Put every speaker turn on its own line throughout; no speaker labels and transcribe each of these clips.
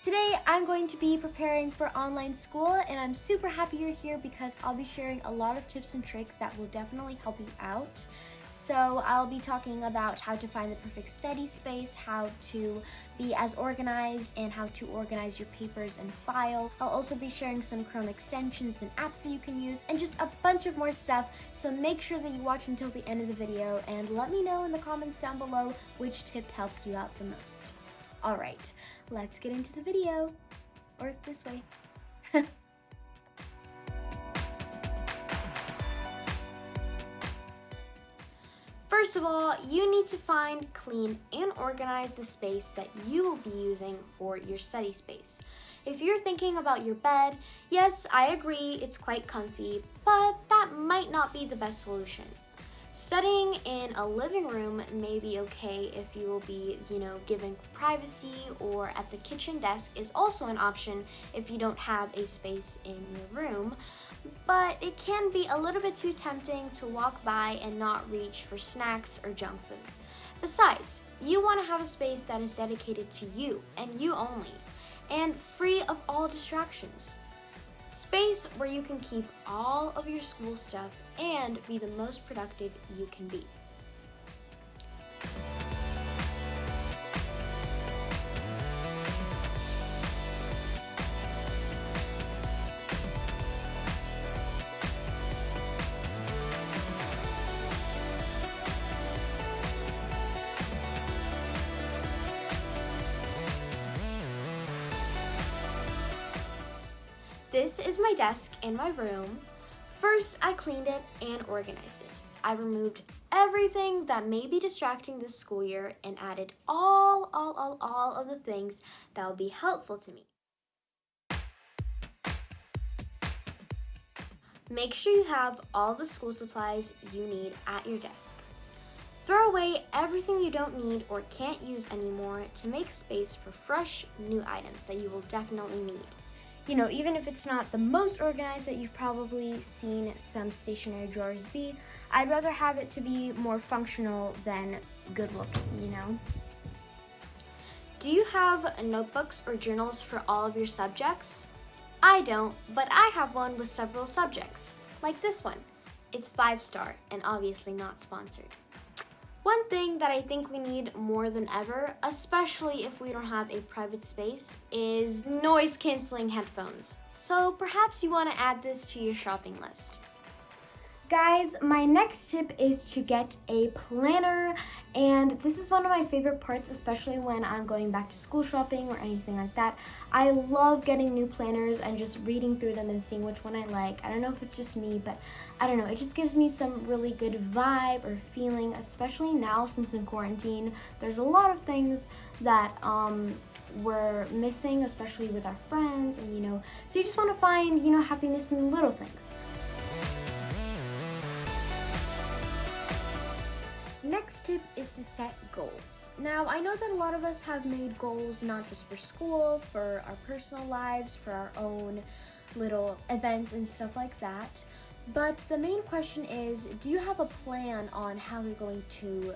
Today I'm going to be preparing for online school, and I'm super happy you're here because I'll be sharing a lot of tips and tricks that will definitely help you out. So I'll be talking about how to find the perfect study space, how to be as organized, and how to organize your papers and file. I'll also be sharing some Chrome extensions and apps that you can use, and just a bunch of more stuff. So make sure that you watch until the end of the video and let me know in the comments down below which tip helped you out the most. All right, let's get into the video, or this way. First of all, you need to find, clean, and organize the space that you will be using for your study space. If you're thinking about your bed, yes, I agree, it's quite comfy, but that might not be the best solution. Studying in a living room may be okay if you will be, given privacy, or at the kitchen desk is also an option if you don't have a space in your room. But it can be a little bit too tempting to walk by and not reach for snacks or junk food. Besides, you want to have a space that is dedicated to you and you only, and free of all distractions. Space where you can keep all of your school stuff and be the most productive you can be. This is my desk in my room. First, I cleaned it and organized it. I removed everything that may be distracting this school year and added all of the things that will be helpful to me. Make sure you have all the school supplies you need at your desk. Throw away everything you don't need or can't use anymore to make space for fresh, new items that you will definitely need. Even if it's not the most organized that you've probably seen some stationery drawers be, I'd rather have it to be more functional than good looking, Do you have notebooks or journals for all of your subjects? I don't, but I have one with several subjects, like this one. It's 5-star and obviously not sponsored. One thing that I think we need more than ever, especially if we don't have a private space, is noise-canceling headphones. So perhaps you want to add this to your shopping list. Guys, my next tip is to get a planner, and this is one of my favorite parts, especially when I'm going back to school shopping or anything like that. I love getting new planners and just reading through them and seeing which one I like. I don't know if it's just me, but I don't know, it just gives me some really good vibe or feeling, especially now since in quarantine. There's a lot of things that we're missing, especially with our friends, and so you just want to find, happiness in the little things. Next tip is to set goals. Now, I know that a lot of us have made goals not just for school, for our personal lives, for our own little events and stuff like that. But the main question is, do you have a plan on how you're going to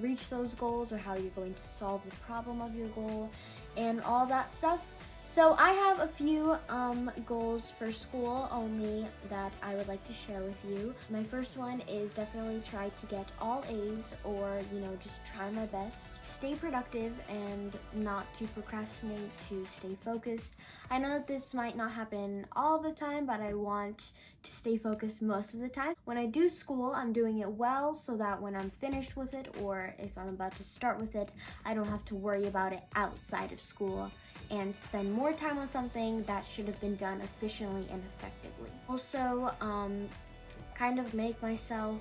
reach those goals, or how you're going to solve the problem of your goal and all that stuff? So I have a few goals for school only that I would like to share with you. My first one is definitely try to get all A's, or just try my best. Stay productive and not to procrastinate, to stay focused. I know that this might not happen all the time, but I want to stay focused most of the time. When I do school, I'm doing it well so that when I'm finished with it, or if I'm about to start with it, I don't have to worry about it outside of school and spend more time on something that should have been done efficiently and effectively. Also, kind of make myself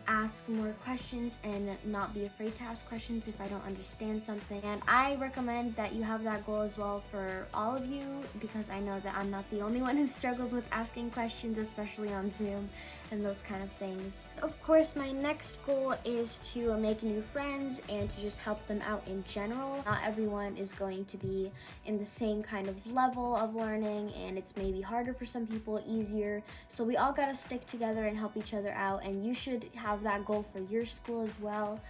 ask more questions and not be afraid to ask questions if I don't understand something. And I recommend that you have that goal as well for all of you, because I know that I'm not the only one who struggles with asking questions, especially on Zoom and those kind of things. Of course, my next goal is to make new friends and to just help them out in general. Not everyone is going to be in the same kind of level of learning, and it's maybe harder for some people, easier. So we all gotta stick together and help each other out, and you should have that goal for your school as well.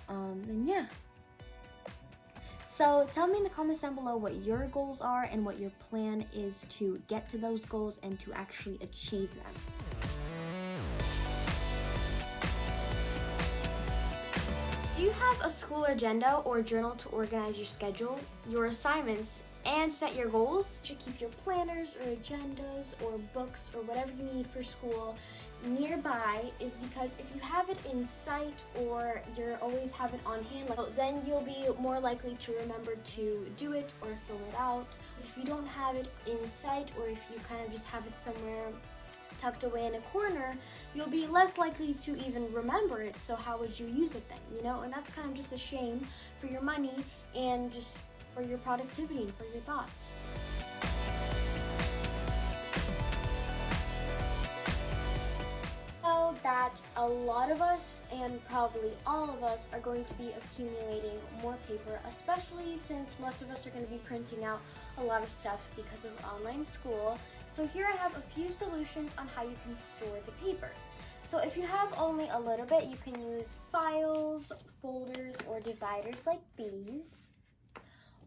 And yeah. So tell me in the comments down below what your goals are and what your plan is to get to those goals and to actually achieve them. Do you have a school agenda or journal to organize your schedule, your assignments, and set your goals? You should keep your planners or agendas or books or whatever you need for school nearby, is because if you have it in sight or you always have it on hand, then you'll be more likely to remember to do it or fill it out. If you don't have it in sight, or if you kind of just have it somewhere tucked away in a corner, you'll be less likely to even remember it. So how would you use it then, you know? And that's kind of just a shame for your money and just for your productivity and for your thoughts. Know that a lot of us, and probably all of us, are going to be accumulating more paper, especially since most of us are going to be printing out a lot of stuff because of online school. So here I have a few solutions on how you can store the paper. So if you have only a little bit, you can use files, folders, or dividers like these.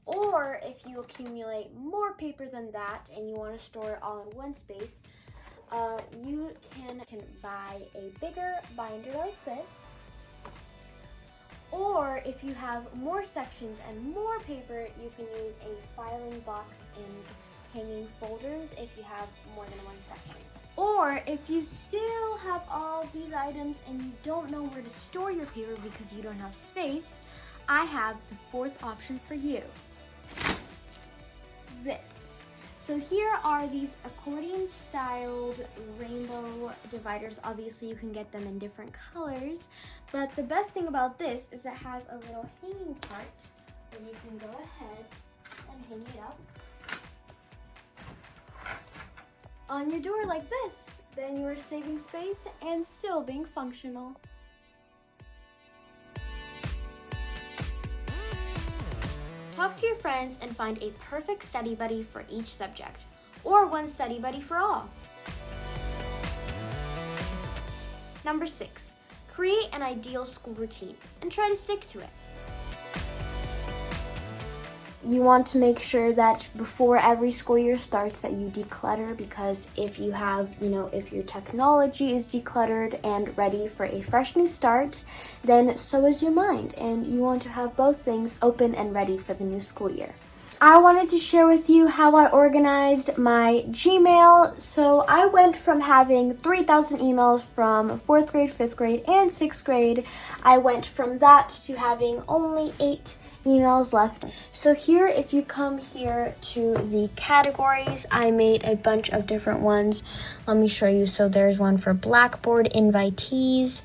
Or if you accumulate more paper than that and you want to store it all in one space, you can buy a bigger binder like this. Or if you have more sections and more paper, you can use a filing box and hanging folders if you have more than one section. Or if you still have all these items and you don't know where to store your paper because you don't have space, I have the fourth option for you. This. So here are these accordion styled rainbow dividers. Obviously you can get them in different colors, but the best thing about this is it has a little hanging part where you can go ahead and hang it up on your door like this. Then you are saving space and still being functional. Talk to your friends and find a perfect study buddy for each subject, or one study buddy for all. Number 6, create an ideal school routine and try to stick to it. You want to make sure that before every school year starts that you declutter, because if you have, if your technology is decluttered and ready for a fresh new start, then so is your mind, and you want to have both things open and ready for the new school year. I wanted to share with you how I organized my Gmail. So I went from having 3,000 emails from 4th grade, 5th grade, and 6th grade. I went from that to having only 8 emails left. So here, if you come here to the categories, I made a bunch of different ones. Let me show you. So there's one for Blackboard invitees.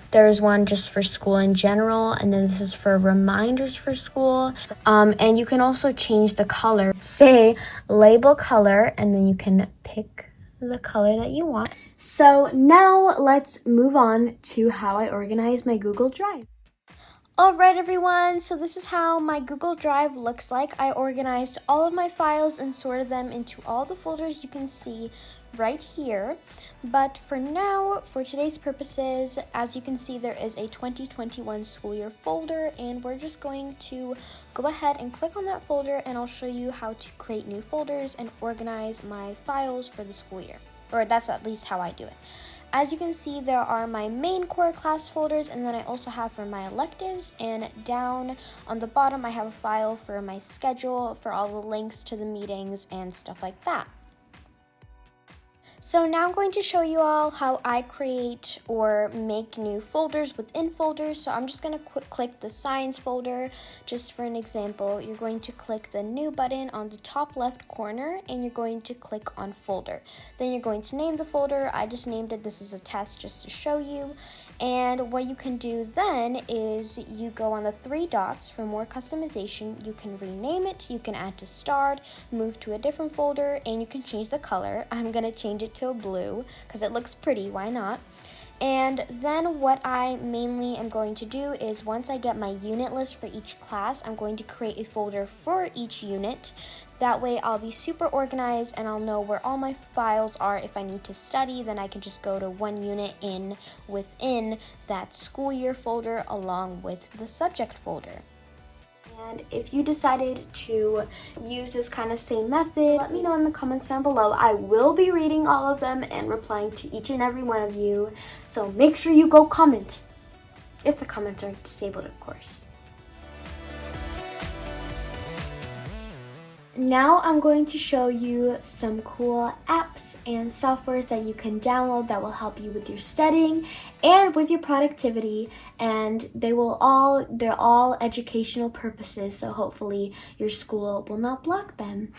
There's one just for school in general, and then this is for reminders for school. And you can also change the color. Say label color, and then you can pick the color that you want. So now let's move on to how I organize my Google Drive. Alright everyone, so this is how my Google Drive looks like. I organized all of my files and sorted them into all the folders you can see right here. But for now, for today's purposes, as you can see, there is a 2021 school year folder, and we're just going to go ahead and click on that folder, and I'll show you how to create new folders and organize my files for the school year. Or that's at least how I do it. As you can see, there are my main core class folders, and then I also have for my electives, and down on the bottom I have a file for my schedule, for all the links to the meetings and stuff like that. So now I'm going to show you all how I create or make new folders within folders. So I'm just going to click the science folder. Just for an example, you're going to click the new button on the top left corner, and you're going to click on folder. Then you're going to name the folder. I just named it, this is a test just to show you. And what you can do then is you go on the 3 dots for more customization. You can rename it, you can add to start, move to a different folder, and you can change the color. I'm gonna change it to a blue because it looks pretty, why not? And then what I mainly am going to do is once I get my unit list for each class, I'm going to create a folder for each unit. That way I'll be super organized and I'll know where all my files are. If I need to study, then I can just go to one unit within that school year folder along with the subject folder. And if you decided to use this kind of same method, let me know in the comments down below. I will be reading all of them and replying to each and every one of you. So make sure you go comment. If the comments are disabled, of course. Now I'm going to show you some cool apps and softwares that you can download that will help you with your studying and with your productivity, and they're all educational purposes, so hopefully your school will not block them.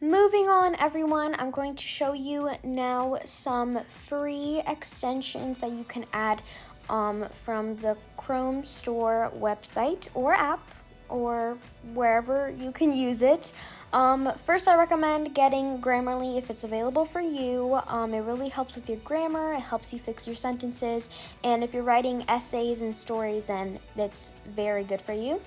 Moving on, everyone, I'm going to show you now some free extensions that you can add from the Chrome Store website or app, or wherever you can use it. First, I recommend getting Grammarly if it's available for you. It really helps with your grammar, it helps you fix your sentences, and if you're writing essays and stories, then that's very good for you.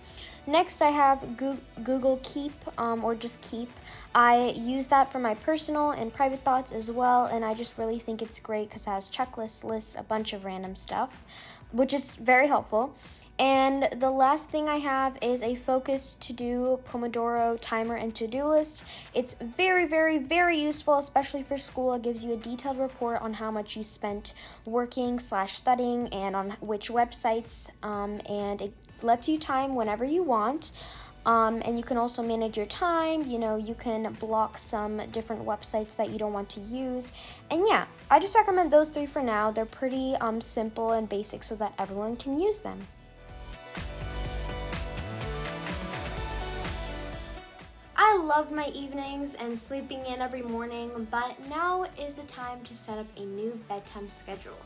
Next, I have Google Keep, or just Keep. I use that for my personal and private thoughts as well, and I just really think it's great because it has checklists, lists, a bunch of random stuff, which is very helpful. And the last thing I have is a focus, to-do, Pomodoro timer, and to-do list. It's very, very, very useful, especially for school. It gives you a detailed report on how much you spent working/studying and on which websites, and it lets you time whenever you want. And you can also manage your time. You can block some different websites that you don't want to use. And yeah, I just recommend those 3 for now. They're pretty simple and basic so that everyone can use them. I love my evenings and sleeping in every morning, but now is the time to set up a new bedtime schedule.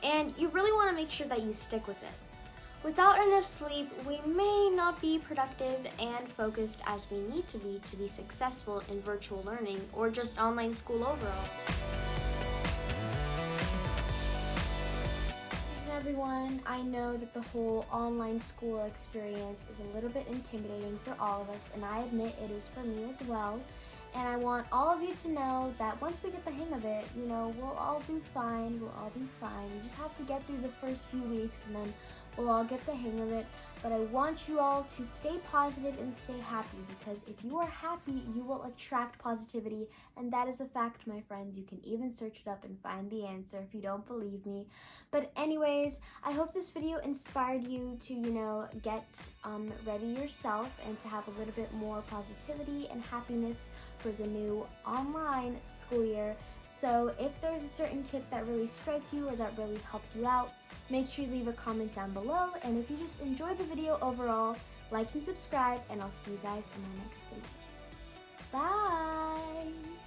And you really want to make sure that you stick with it. Without enough sleep, we may not be productive and focused as we need to be successful in virtual learning or just online school overall. Everyone, I know that the whole online school experience is a little bit intimidating for all of us, and I admit it is for me as well. And I want all of you to know that once we get the hang of it, we'll all do fine, we'll all be fine. We just have to get through the first few weeks and then we'll all get the hang of it. But I want you all to stay positive and stay happy, because if you are happy, you will attract positivity, and that is a fact, my friends. You can even search it up and find the answer if you don't believe me. But anyways, I hope this video inspired you to, get ready yourself and to have a little bit more positivity and happiness for the new online school year. So if there's a certain tip that really struck you or that really helped you out, make sure you leave a comment down below. And if you just enjoyed the video overall, like and subscribe, and I'll see you guys in my next video. Bye!